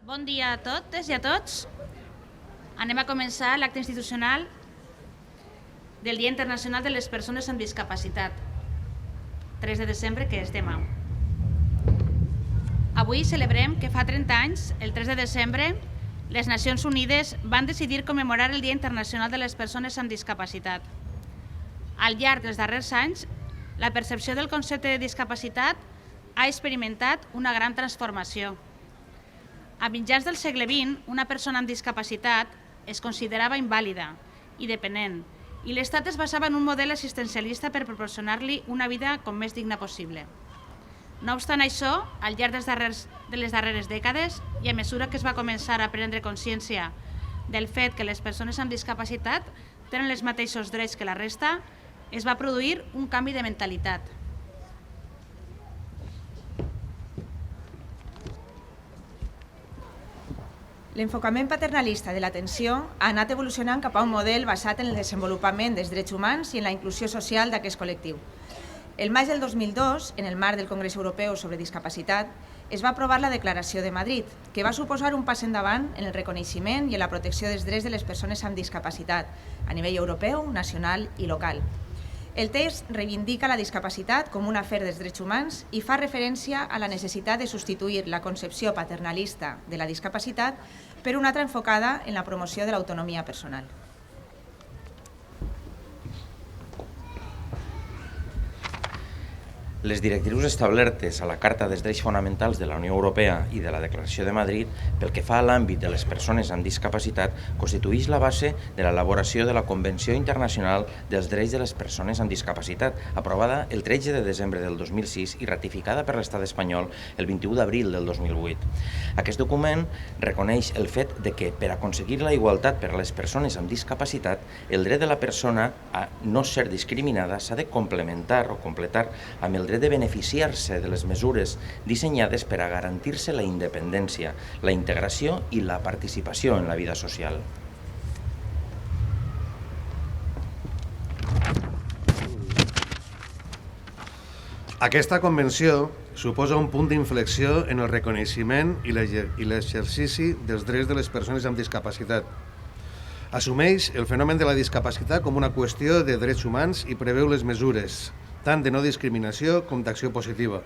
Bon dia a totes i a tots. Anem a començar l'acte institucional del Dia Internacional de les Persones amb Discapacitat, 3 de desembre, que és demà. Avui celebrem que fa 30 anys, el 3 de desembre, les Nacions Unides van decidir commemorar el Dia Internacional de les Persones amb Discapacitat. Al llarg dels darrers anys, la percepció del concepte de discapacitat ha experimentat una gran transformació. A mitjans del segle XX, una persona amb discapacitat es considerava invàlida i dependent, i l'Estat es basava en un model assistencialista per proporcionar-li una vida com més digna possible. No obstant això, al llarg de les darreres dècades, i a mesura que es va començar a prendre consciència del fet que les persones amb discapacitat tenen els mateixos drets que la resta, es va produir un canvi de mentalitat. L'enfocament paternalista de l'atenció ha anat evolucionant cap a un model basat en el desenvolupament dels drets humans i en la inclusió social d'aquest col·lectiu. El maig del 2002, en el marc del Congrés Europeu sobre Discapacitat, es va aprovar la Declaració de Madrid, que va suposar un pas endavant en el reconeixement i en la protecció dels drets de les persones amb discapacitat, a nivell europeu, nacional i local. El text reivindica la discapacitat com un afer dels drets humans i fa referència a la necessitat de substituir la concepció paternalista de la discapacitat per una altra enfocada en la promoció de l'autonomia personal. Les directrius establertes a la Carta dels Drets Fonamentals de la Unió Europea i de la Declaració de Madrid pel que fa a l'àmbit de les persones amb discapacitat constitueix la base de l'elaboració de la Convenció Internacional dels Drets de les Persones amb Discapacitat, aprovada el 13 de desembre del 2006 i ratificada per l'Estat espanyol el 21 d'abril del 2008. Aquest document reconeix el fet de que per aconseguir la igualtat per a les persones amb discapacitat, el dret de la persona a no ser discriminada s'ha de complementar o completar amb el dret de beneficiar-se de les mesures dissenyades per a garantir-se la independència, la integració i la participació en la vida social. Aquesta convenció suposa un punt d'inflexió en el reconeixement i l'exercici dels drets de les persones amb discapacitat. Assumeix el fenomen de la discapacitat com una qüestió de drets humans i preveu les mesures tant de no discriminació com d'acció positiva,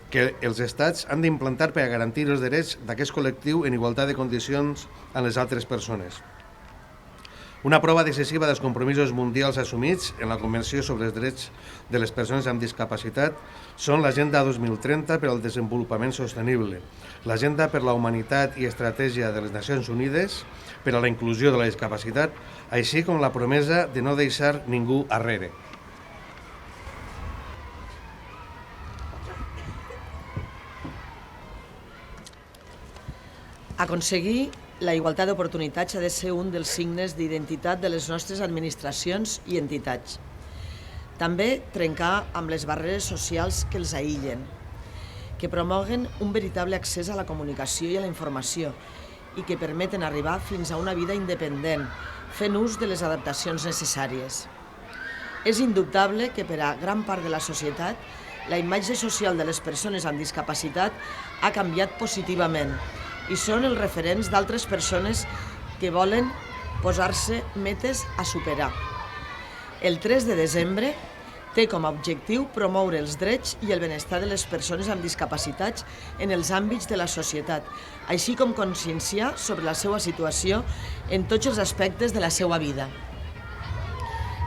que els estats han d'implantar per a garantir els drets d'aquest col·lectiu en igualtat de condicions amb les altres persones. Una prova decisiva dels compromisos mundials assumits en la Convenció sobre els Drets de les Persones amb Discapacitat són l'Agenda 2030 per al Desenvolupament Sostenible, l'Agenda per la Humanitat i Estratègia de les Nacions Unides per a la Inclusió de la Discapacitat, així com la promesa de no deixar ningú arrere. Aconseguir la igualtat d'oportunitats ha de ser un dels signes d'identitat de les nostres administracions i entitats. També trencar amb les barreres socials que els aïllen, que promoguen un veritable accés a la comunicació i a la informació i que permeten arribar fins a una vida independent, fent ús de les adaptacions necessàries. És indubtable que per a gran part de la societat la imatge social de les persones amb discapacitat ha canviat positivament i són els referents d'altres persones que volen posar-se metes a superar. El 3 de desembre té com a objectiu promoure els drets i el benestar de les persones amb discapacitats en els àmbits de la societat, així com conscienciar sobre la seva situació en tots els aspectes de la seva vida.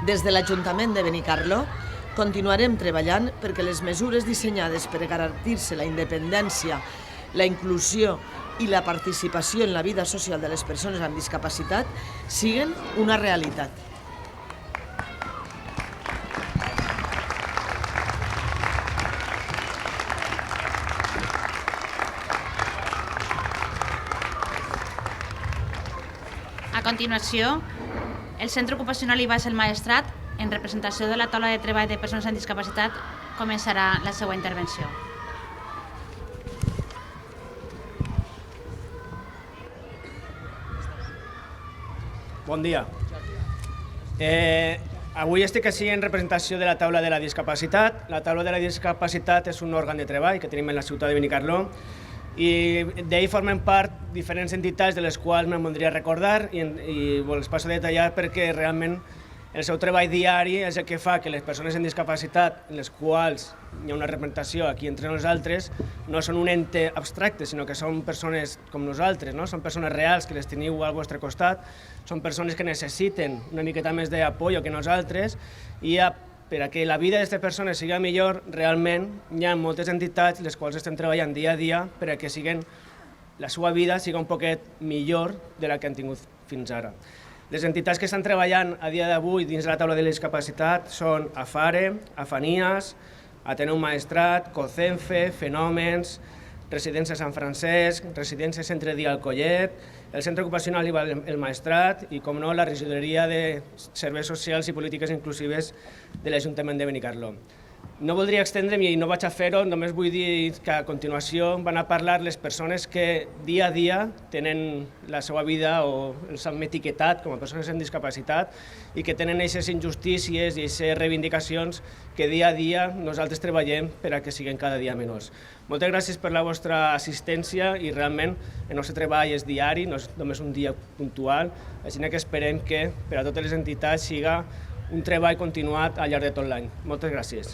Des de l'Ajuntament de Benicarló continuarem treballant perquè les mesures dissenyades per garantir-se la independència, la inclusió i la participació en la vida social de les persones amb discapacitat siguen una realitat. A continuació, el Centre Ocupacional i Baix el Maestrat, en representació de la taula de treball de persones amb discapacitat, començarà la seva intervenció. Bon dia. Avui estic així en representació de la taula de la discapacitat. La taula de la discapacitat és un òrgan de treball que tenim en la ciutat de Benicarló I d'ell formen part diferents entitats de les quals me'n voldria recordar i els passo a detallar perquè realment el seu treball diari és el que fa que les persones amb discapacitat, en les quals hi ha una representació aquí entre nosaltres, no són un ente abstracte, sinó que són persones com nosaltres, no? Són persones reals que les teniu al vostre costat, són persones que necessiten una miqueta més d'apoyo que nosaltres i per a que la vida d'aquestes persones sigui millor, realment hi ha moltes entitats les quals estem treballant dia a dia per a que la seva vida sigui un poquet millor de la que han tingut fins ara. Les entitats que estan treballant a dia d'avui dins de la taula de la discapacitat són AFARE, AFANIAS, Ateneu Maestrat, COCENFE, Fenòmens, Residència Sant Francesc, Residència Centre Dia al Collet, el Centre Ocupacional IVA El Maestrat i, com no, la Regidoria de Serveis Socials i Polítiques Inclusives de l'Ajuntament de Benicarló. No voldria extendre'm i no vaig a fer-ho, només vull dir que a continuació van a parlar les persones que dia a dia tenen la seva vida o els han etiquetat com a persones amb discapacitat i que tenen aquestes injustícies i aquestes reivindicacions que dia a dia nosaltres treballem per a que siguin cada dia menors. Moltes gràcies per la vostra assistència i realment el nostre treball és diari, no és només un dia puntual, així que esperem que per a totes les entitats siga un treball continuat al llarg de tot l'any. Moltes gràcies.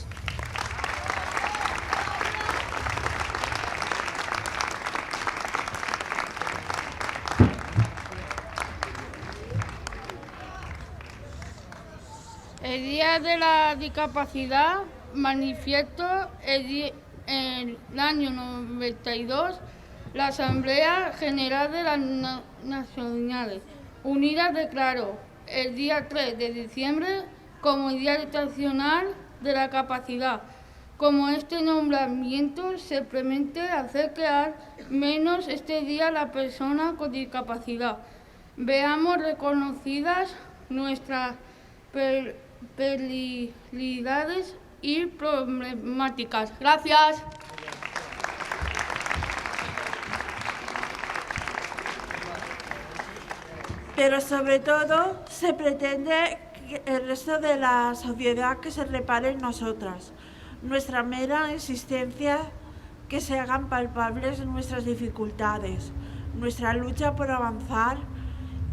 El Día de la Discapacidad manifiesto en el año 92 la Asamblea General de las Naciones Unidas declaró el día 3 de diciembre como Día Internacional de la Capacidad. Como este nombramiento simplemente hace quedar menos este día a la persona con discapacidad. Veamos reconocidas nuestras peculiaridades y problemáticas. Gracias. Pero sobre todo se pretende que el resto de la sociedad que se repare en nosotras. Nuestra mera existencia, que se hagan palpables nuestras dificultades, nuestra lucha por avanzar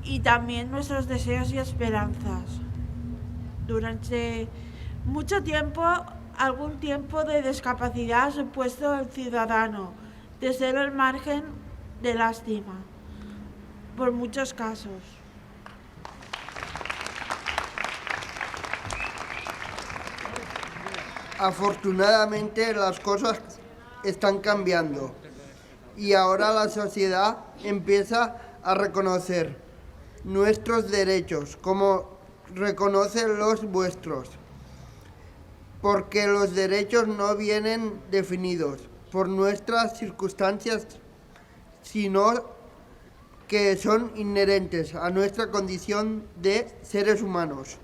y también nuestros deseos y esperanzas. Durante mucho tiempo, algún tiempo de discapacidad ha supuesto al ciudadano, de ser el margen de lástima, por muchos casos. Afortunadamente las cosas están cambiando y ahora la sociedad empieza a reconocer nuestros derechos como reconocen los vuestros, porque los derechos no vienen definidos por nuestras circunstancias, sino que son inherentes a nuestra condición de seres humanos.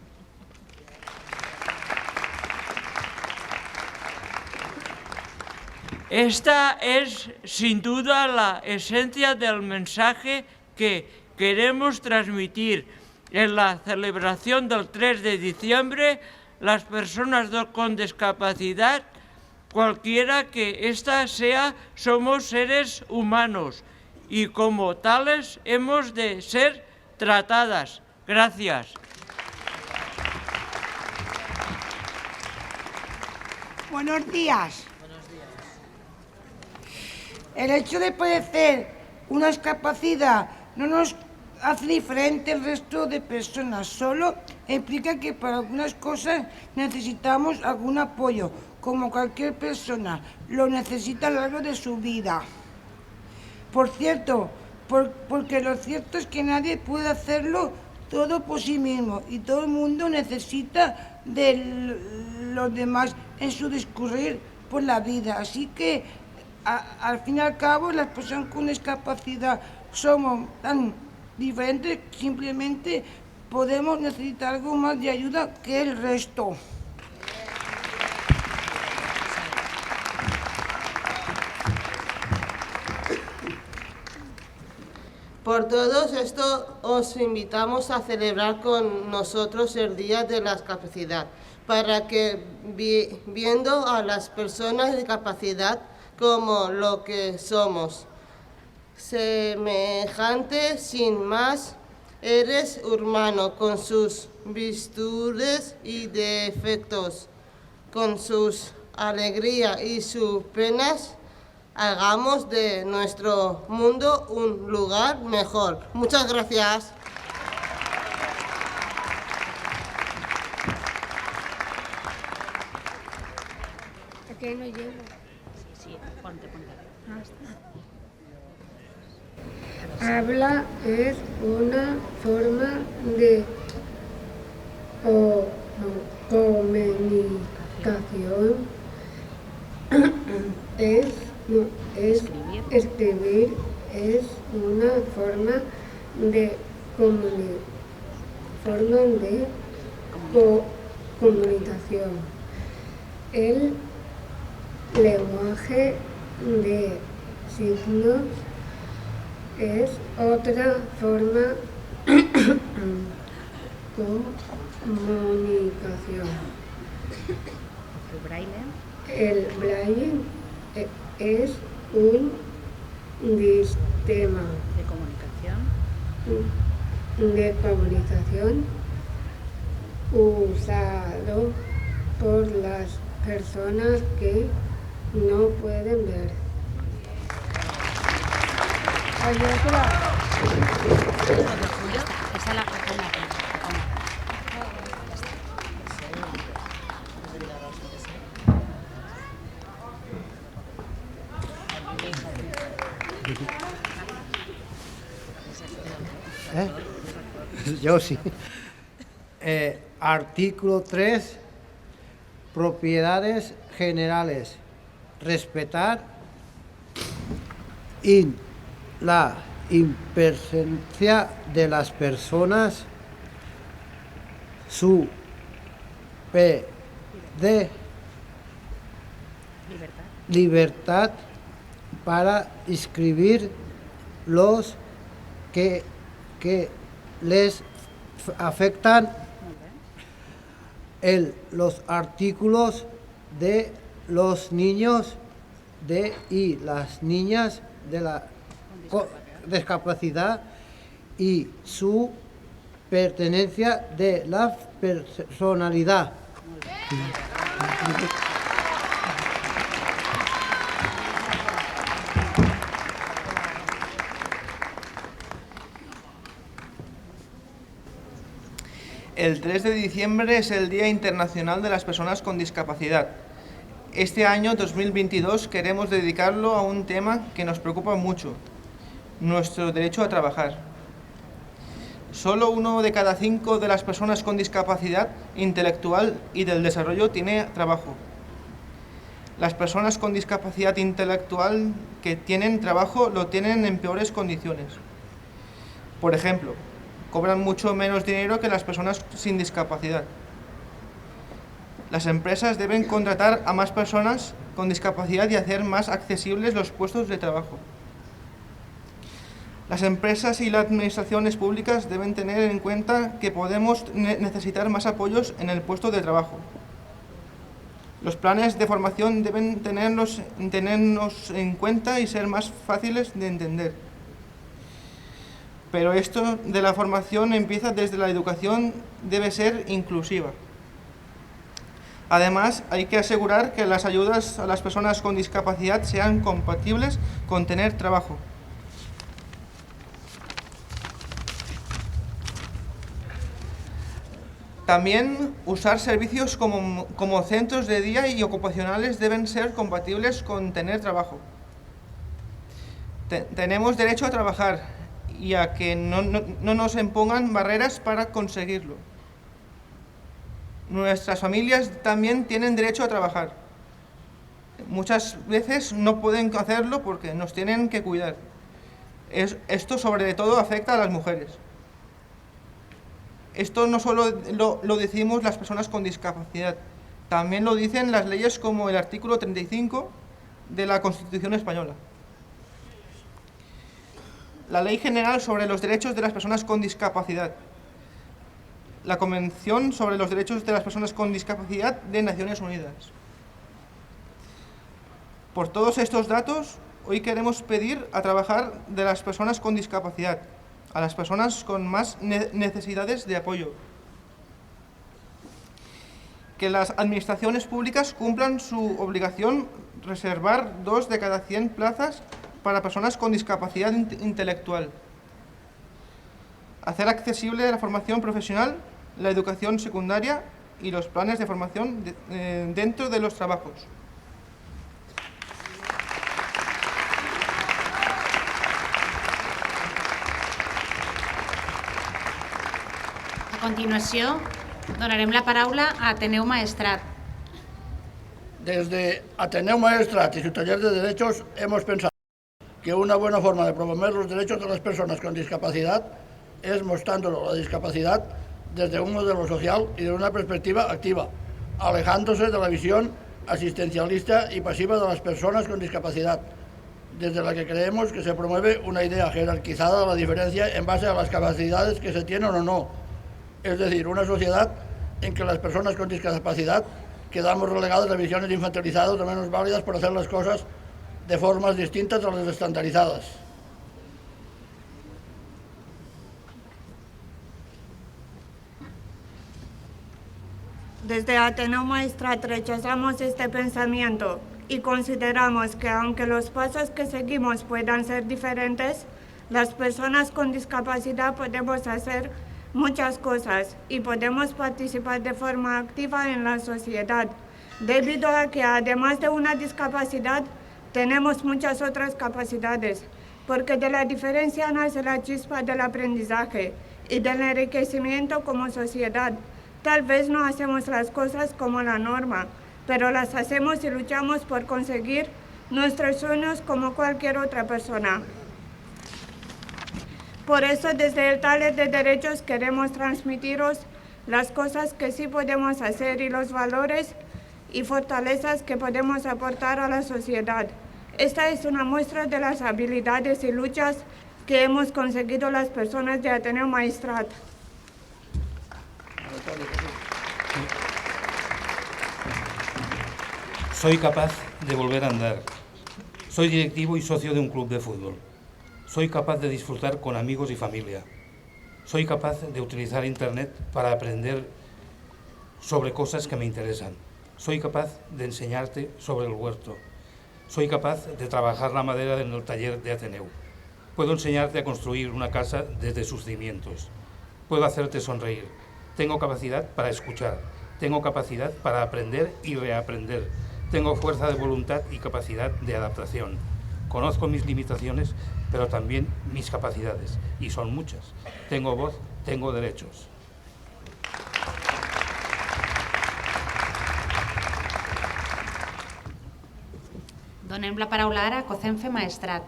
Esta es, sin duda, la esencia del mensaje que queremos transmitir en la celebración del 3 de diciembre. Las personas con discapacidad, cualquiera que ésta sea, somos seres humanos y como tales hemos de ser tratadas. Gracias. Buenos días. El hecho de padecer una discapacidad no nos hace diferente al resto de personas, solo implica que para algunas cosas necesitamos algún apoyo, como cualquier persona lo necesita a lo largo de su vida. Por cierto, porque lo cierto es que nadie puede hacerlo todo por sí mismo y todo el mundo necesita de los demás en su discurrir por la vida. Así que, al fin y al cabo, las personas con discapacidad somos tan diferentes, simplemente podemos necesitar algo más de ayuda que el resto. Por todo esto os invitamos a celebrar con nosotros el Día de la Discapacidad, para que viendo a las personas de discapacidad como lo que somos, semejante sin más. Eres humano con sus virtudes y defectos, con sus alegrías y sus penas. Hagamos de nuestro mundo un lugar mejor. Muchas gracias. ¿Qué no llevo? Sí, ponte. Habla es una forma de comunicación. Escribir es una forma de comunicación. El lenguaje de signos es otra forma de comunicación. El braille es un sistema de comunicación usado por las personas que no pueden ver. Yo sí. Artículo 3. Propiedades generales. Respetar la impertinencia de las personas, su libertad para escribir los que les afectan. Los artículos de los niños y las niñas de la discapacidad y su pertenencia de la personalidad. El 3 de diciembre es el Día Internacional de las Personas con Discapacidad. Este año 2022 queremos dedicarlo a un tema que nos preocupa mucho: nuestro derecho a trabajar. Solo 1 de cada 5 de las personas con discapacidad intelectual y del desarrollo tiene trabajo. Las personas con discapacidad intelectual que tienen trabajo lo tienen en peores condiciones. Por ejemplo, cobran mucho menos dinero que las personas sin discapacidad. Las empresas deben contratar a más personas con discapacidad y hacer más accesibles los puestos de trabajo. Las empresas y las administraciones públicas deben tener en cuenta que podemos necesitar más apoyos en el puesto de trabajo. Los planes de formación deben tenernos en cuenta y ser más fáciles de entender. Pero esto de la formación empieza desde la educación, debe ser inclusiva. Además, hay que asegurar que las ayudas a las personas con discapacidad sean compatibles con tener trabajo. También usar servicios como centros de día y ocupacionales deben ser compatibles con tener trabajo. Tenemos derecho a trabajar y a que no nos impongan barreras para conseguirlo. Nuestras familias también tienen derecho a trabajar. Muchas veces no pueden hacerlo porque nos tienen que cuidar. Esto sobre todo afecta a las mujeres. Esto no solo lo decimos las personas con discapacidad, también lo dicen las leyes como el artículo 35 de la Constitución Española. La Ley General sobre los Derechos de las Personas con Discapacidad, la Convención sobre los Derechos de las Personas con Discapacidad de Naciones Unidas. Por todos estos datos, hoy queremos pedir a trabajar de las personas con discapacidad, a las personas con más necesidades de apoyo. Que las administraciones públicas cumplan su obligación reservar 2 de cada 100 plazas para personas con discapacidad intelectual. Hacer accesible la formación profesional, la educación secundaria y los planes de formación dentro de los trabajos. A continuació, donarem la paraula a Ateneu Maestrat. Desde Ateneu Maestrat y su taller de derechos hemos pensado que una buena forma de promover los derechos de las personas con discapacidad es mostrando la discapacidad desde un modelo social y de una perspectiva activa, alejándose de la visión asistencialista y pasiva de las personas con discapacidad, desde la que creemos que se promueve una idea jerarquizada de la diferencia en base a las capacidades que se tienen o no, es decir, una sociedad en que las personas con discapacidad quedamos relegados a visiones infantilizadas o menos válidas por hacer las cosas de formas distintas a las estandarizadas. Desde Ateneu Maestrat rechazamos este pensamiento y consideramos que aunque los pasos que seguimos puedan ser diferentes, las personas con discapacidad podemos hacer muchas cosas y podemos participar de forma activa en la sociedad, debido a que además de una discapacidad, tenemos muchas otras capacidades, porque de la diferencia nace la chispa del aprendizaje y del enriquecimiento como sociedad. Tal vez no hacemos las cosas como la norma, pero las hacemos y luchamos por conseguir nuestros sueños como cualquier otra persona. Por eso, desde el taller de derechos queremos transmitiros las cosas que sí podemos hacer y los valores y fortalezas que podemos aportar a la sociedad. Esta es una muestra de las habilidades y luchas que hemos conseguido las personas de Ateneu Maestrat. Soy capaz de volver a andar. Soy directivo y socio de un club de fútbol. Soy capaz de disfrutar con amigos y familia. Soy capaz de utilizar Internet para aprender sobre cosas que me interesan. Soy capaz de enseñarte sobre el huerto. Soy capaz de trabajar la madera en el taller de Ateneu. Puedo enseñarte a construir una casa desde sus cimientos. Puedo hacerte sonreír. Tengo capacidad para escuchar. Tengo capacidad para aprender y reaprender. Tengo fuerza de voluntad y capacidad de adaptación. Conozco mis limitaciones, pero también mis capacidades, y son muchas. Tengo voz, tengo derechos. Donem la paraula ara a Cocenfe Maestrat.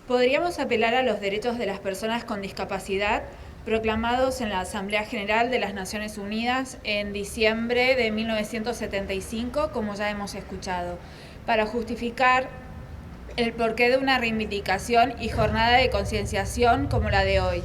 Podríamos apelar a los derechos de las personas con discapacidad proclamados en la Asamblea General de las Naciones Unidas en diciembre de 1975, como ya hemos escuchado, para justificar el porqué de una reivindicación y jornada de concienciación como la de hoy.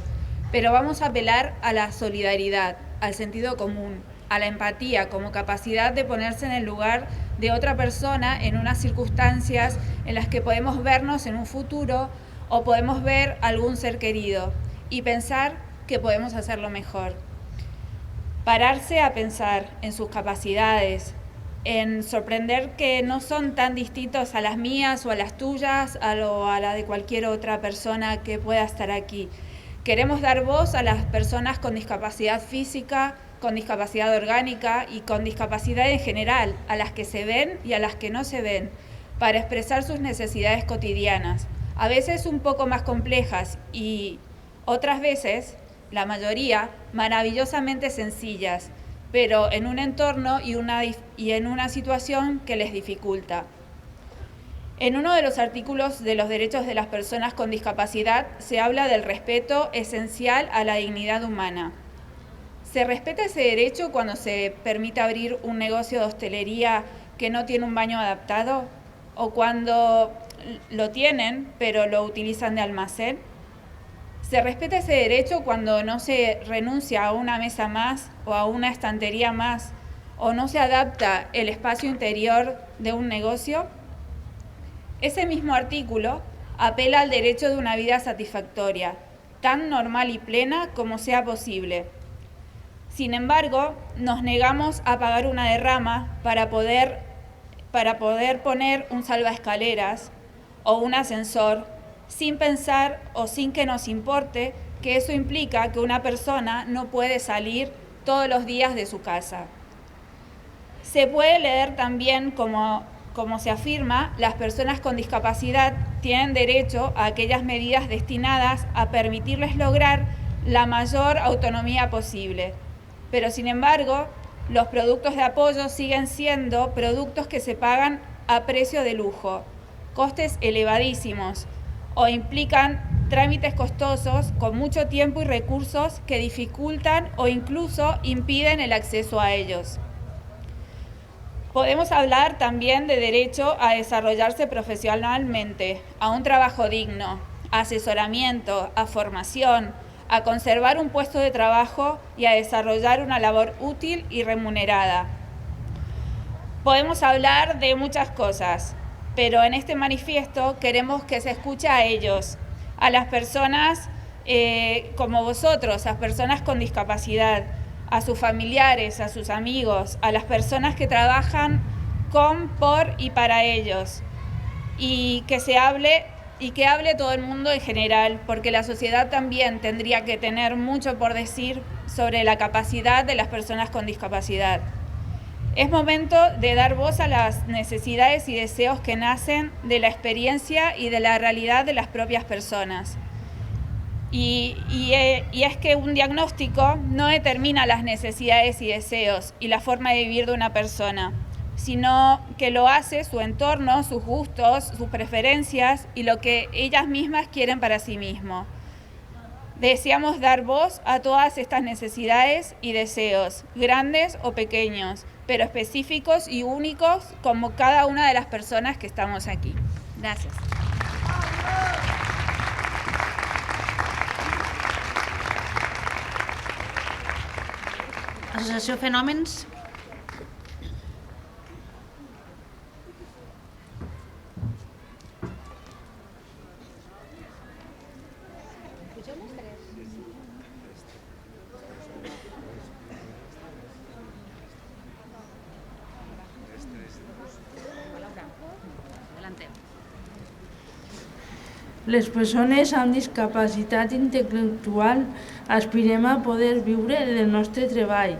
Pero vamos a apelar a la solidaridad, al sentido común, a la empatía como capacidad de ponerse en el lugar de otra persona en unas circunstancias en las que podemos vernos en un futuro o podemos ver a algún ser querido y pensar que podemos hacerlo mejor. Pararse a pensar en sus capacidades, en sorprender que no son tan distintos a las mías o a las tuyas o a la de cualquier otra persona que pueda estar aquí. Queremos dar voz a las personas con discapacidad física, con discapacidad orgánica y con discapacidad en general, a las que se ven y a las que no se ven, para expresar sus necesidades cotidianas, a veces un poco más complejas y otras veces, la mayoría, maravillosamente sencillas, pero en un entorno y en una situación que les dificulta. En uno de los artículos de los derechos de las personas con discapacidad se habla del respeto esencial a la dignidad humana. ¿Se respeta ese derecho cuando se permite abrir un negocio de hostelería que no tiene un baño adaptado? ¿O cuando lo tienen, pero lo utilizan de almacén? Se respeta ese derecho cuando no se renuncia a una mesa más o a una estantería más, o no se adapta el espacio interior de un negocio. Ese mismo artículo apela al derecho de una vida satisfactoria, tan normal y plena como sea posible. Sin embargo, nos negamos a pagar una derrama para poder poner un salvaescaleras o un ascensor, sin pensar o sin que nos importe que eso implica que una persona no puede salir todos los días de su casa. Se puede leer también como se afirma, las personas con discapacidad tienen derecho a aquellas medidas destinadas a permitirles lograr la mayor autonomía posible. Pero sin embargo, los productos de apoyo siguen siendo productos que se pagan a precio de lujo, costes elevadísimos, o implican trámites costosos con mucho tiempo y recursos que dificultan o incluso impiden el acceso a ellos. Podemos hablar también de derecho a desarrollarse profesionalmente, a un trabajo digno, a asesoramiento, a formación, a conservar un puesto de trabajo y a desarrollar una labor útil y remunerada. Podemos hablar de muchas cosas, pero en este manifiesto queremos que se escuche a ellos, a las personas como vosotros, a las personas con discapacidad, a sus familiares, a sus amigos, a las personas que trabajan con, por y para ellos, y que hable todo el mundo en general, porque la sociedad también tendría que tener mucho por decir sobre la capacidad de las personas con discapacidad. Es momento de dar voz a las necesidades y deseos que nacen de la experiencia y de la realidad de las propias personas. Y es que un diagnóstico no determina las necesidades y deseos y la forma de vivir de una persona, sino que lo hace su entorno, sus gustos, sus preferencias y lo que ellas mismas quieren para sí mismos. Deseamos dar voz a todas estas necesidades y deseos, grandes o pequeños, pero específicos y únicos como cada una de las personas que estamos aquí. Gracias. Associació Fenòmens. Les persones amb discapacitat intel·lectual aspirem a poder viure del nostre treball.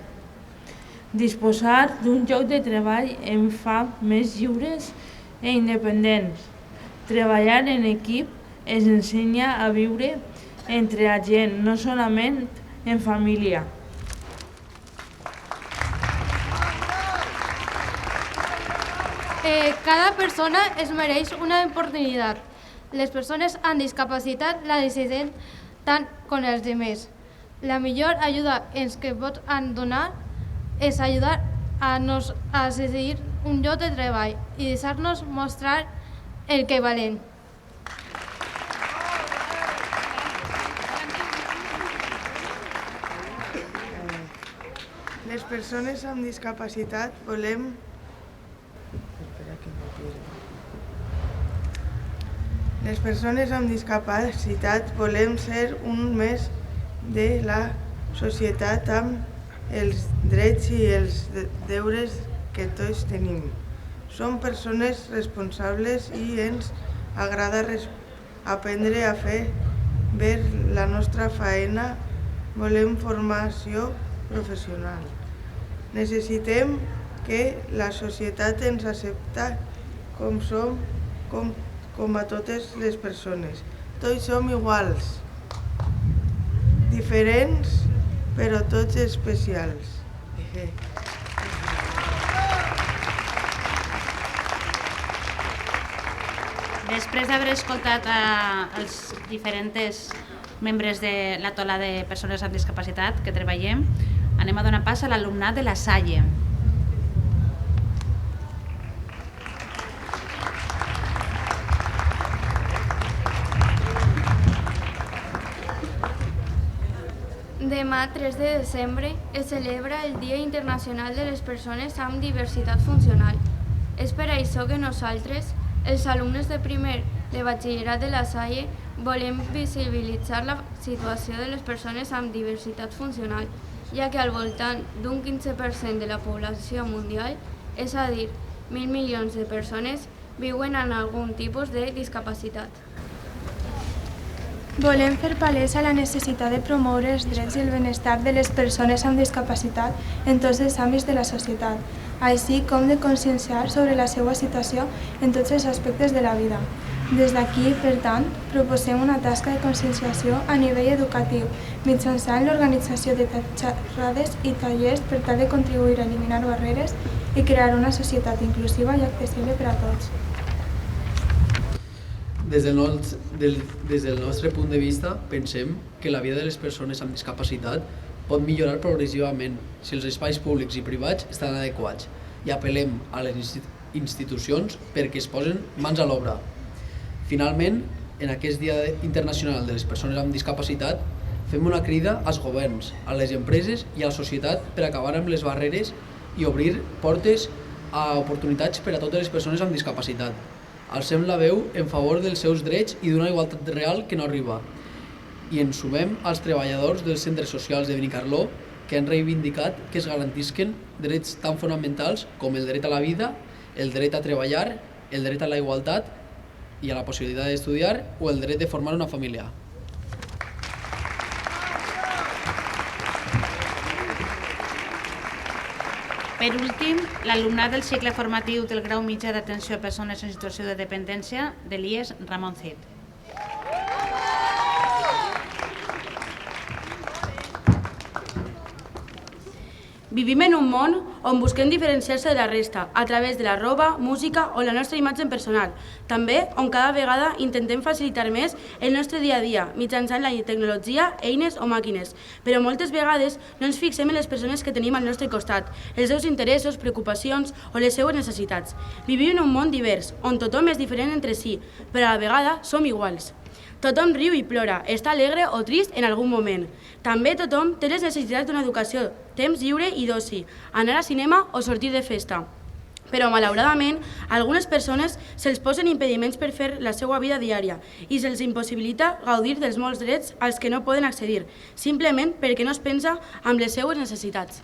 Disposar d'un lloc de treball ens fa més lliures i independents. Treballar en equip ens ensenya a viure entre la gent, no solament en família. Cada persona es mereix una oportunitat. Les persones amb discapacitat la necessiten tant com els altres. La millor ajuda que pot donar és ajudar a decidir un lloc de treball i deixar-nos mostrar el que valem. Les persones amb discapacitat volem Les persones amb discapacitat volem ser un més de la societat amb els drets i els deures que tots tenim. Som persones responsables i ens agrada aprendre a fer bé la nostra feina. Volem formació professional. Necessitem que la societat ens accepti com som, com a totes les persones. Tots som iguals, diferents, però tots especials. Després d'haver escoltat els diferents membres de la taula de persones amb discapacitat que treballem, anem a donar pas a l'alumnat de la Salle. Demà, 3 de desembre, es celebra el Dia Internacional de les Persones amb Diversitat Funcional. És per això que nosaltres, els alumnes de primer de batxillerat de la Salle, volem visibilitzar la situació de les persones amb diversitat funcional, ja que al voltant d'un 15% de la població mundial, és a dir, 1.000 milions de persones, viuen amb algun tipus de discapacitat. Volem fer palesa la necessitat de promoure els drets i el benestar de les persones amb discapacitat en tots els àmbits de la societat, així com de conscienciar sobre la seva situació en tots els aspectes de la vida. Des d'aquí, per tant, proposem una tasca de conscienciació a nivell educatiu mitjançant l'organització de xerrades i tallers per tal de contribuir a eliminar barreres i crear una societat inclusiva i accessible per a tots. Des del nostre punt de vista, pensem que la vida de les persones amb discapacitat pot millorar progressivament si els espais públics i privats estan adequats i apel·lem a les institucions perquè es posen mans a l'obra. Finalment, en aquest Dia Internacional de les Persones amb Discapacitat, fem una crida als governs, a les empreses i a la societat per acabar amb les barreres i obrir portes a oportunitats per a totes les persones amb discapacitat. Alcem la veu en favor dels seus drets i d'una igualtat real que no arriba. I ens sumem als treballadors dels centres socials de Benicarló que han reivindicat que es garantisquen drets tan fonamentals com el dret a la vida, el dret a treballar, el dret a la igualtat i a la possibilitat d'estudiar o el dret de formar una família. Per últim, l'alumnat del cicle formatiu del grau mitjà d'atenció a persones en situació de dependència de l'IES Ramon Cid. Vivim en un món on busquem diferenciar-se de la resta a través de la roba, música o la nostra imatge personal. També on cada vegada intentem facilitar més el nostre dia a dia mitjançant la tecnologia, eines o màquines. Però moltes vegades no ens fixem en les persones que tenim al nostre costat, els seus interessos, preocupacions o les seues necessitats. Vivim en un món divers, on tothom és diferent entre si, però a la vegada som iguals. Tothom riu i plora, està alegre o trist en algun moment. També tothom té les necessitats d'una educació, temps lliure i d'oci, anar al cinema o sortir de festa. Però, malauradament, a algunes persones se'ls posen impediments per fer la seva vida diària i se'ls impossibilita gaudir dels molts drets als que no poden accedir, simplement perquè no es pensa amb les seues necessitats.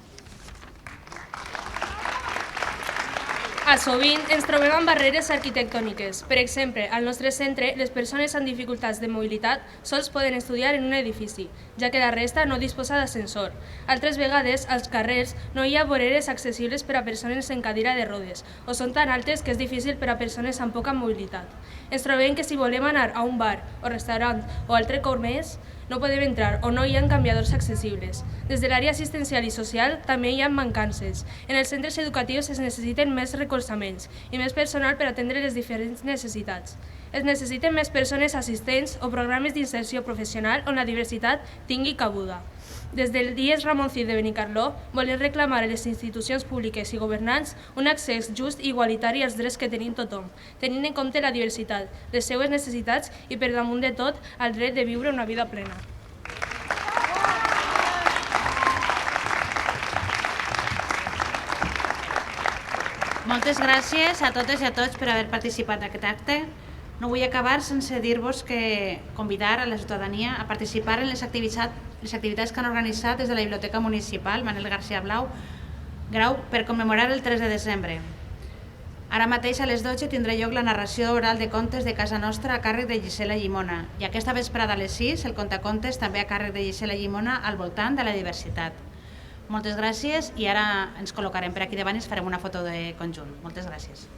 Sovint ens trobem amb barreres arquitectòniques. Per exemple, al nostre centre, les persones amb dificultats de mobilitat sols poden estudiar en un edifici, ja que la resta no disposa d'ascensor. Altres vegades, als carrers, no hi ha voreres accessibles per a persones en cadira de rodes, o són tan altes que és difícil per a persones amb poca mobilitat. Ens trobem que si volem anar a un bar o restaurant o altre comerç, no podem entrar o no hi ha canviadors accessibles. Des de l'àrea assistencial i social també hi ha mancances. En els centres educatius es necessiten més recolzaments i més personal per atendre les diferents necessitats. Es necessiten més persones assistents o programes d'inserció professional on la diversitat tingui cabuda. Des del IES Ramon Cid de Benicarló volem reclamar a les institucions públiques i governants un accés just i igualitari als drets que tenim tothom, tenint en compte la diversitat, les seues necessitats i, per damunt de tot, el dret de viure una vida plena. Moltes gràcies a totes i a tots per haver participat d'aquest acte. No vull acabar sense dir-vos que convidar a la ciutadania a participar en les activitats que han organitzat des de la Biblioteca Municipal Manel García Grau per commemorar el 3 de desembre. Ara mateix a les 12 tindrà lloc la narració oral de contes de casa nostra a càrrec de Gisela Llimona i aquesta vesprada a les 6 el contacontes també a càrrec de Gisela Llimona al voltant de la diversitat. Moltes gràcies i ara ens col·locarem per aquí davant i ens farem una foto de conjunt. Moltes gràcies.